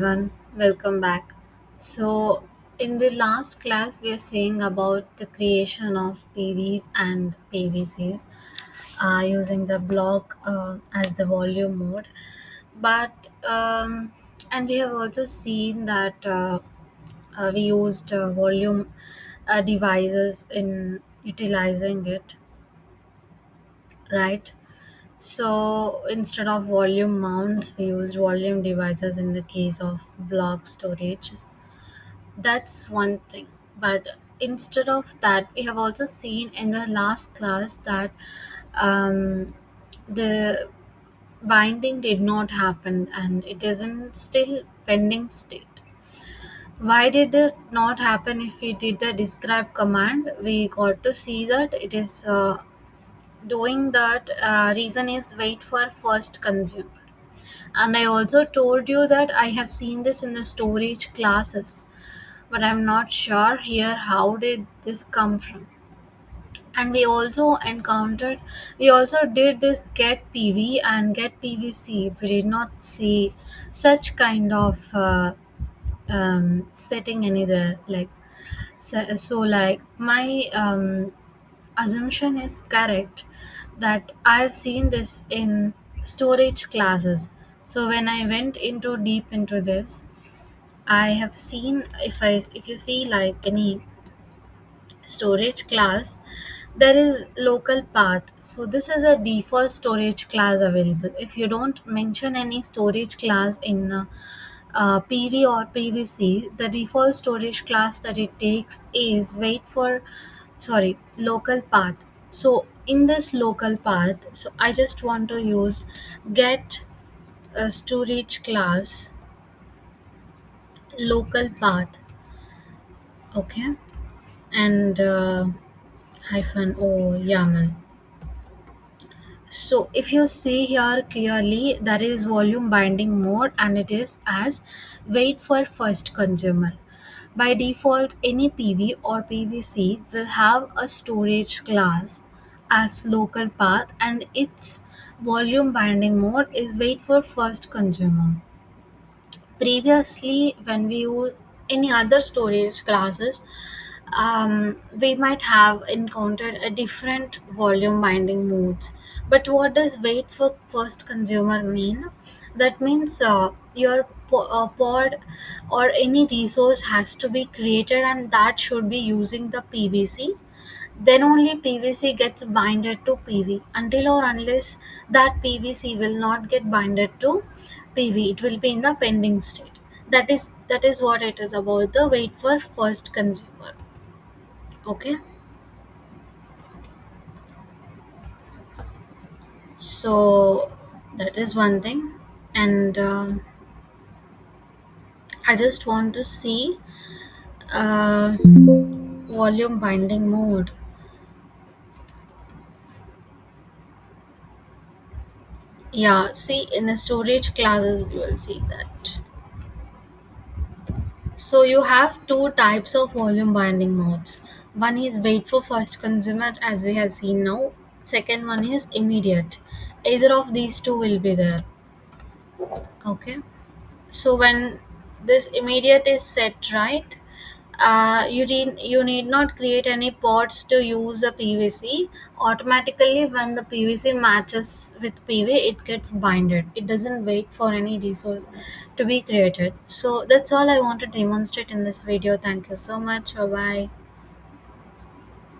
Everyone, welcome back. So, in the last class, we are saying about the creation of PVs and PVCs using the block as the volume mode. But and we have also seen that we used volume devices in utilizing it, right? So instead of volume mounts, we used volume devices in the case of block storage. That's one thing. But instead of that, we have also seen in the last class that um, the binding did not happen and it is in still pending state. Why did it not happen? If we did the describe command, we got to see that it is doing that. Reason is wait for first consumer. And I also told you that I have seen this in the storage classes, but I'm not sure here how did this come from. And we also did this get PV and get PVC. We did not see such kind of setting anywhere. So like my assumption is correct that I've seen this in storage classes. So when I went into deep into this, I have seen if you see like any storage class, there is local path. So this is a default storage class available. If you don't mention any storage class in PV or PVC, the default storage class that it takes is wait for local path. So in this local path, so I just want to use get a storage class local path, okay, and hyphen oh yeah man. So if you see here clearly, there is volume binding mode and it is as wait for first consumer. By default, any PV or PVC will have a storage class as local path and its volume binding mode is wait for first consumer. Previously, when we use any other storage classes, we might have encountered a different volume binding modes. But what does wait for first consumer mean? That means your pod or any resource has to be created and that should be using the PVC. Then only PVC gets binded to PV. Until or unless that PVC will not get binded to PV, it will be in the pending state. That is what it is about the wait for first consumer. Okay, so that is one thing, and I just want to see volume binding mode. Yeah, see in the storage classes you will see that. So you have two types of volume binding modes. One is wait for first consumer as we have seen now. Second one is immediate. Either of these two will be there. Okay. So when this immediate is set right, you need not create any pods to use the PVC. Automatically, when the PVC matches with PV, it gets binded. It doesn't wait for any resource to be created. So that's all I want to demonstrate in this video. Thank you so much. Bye bye.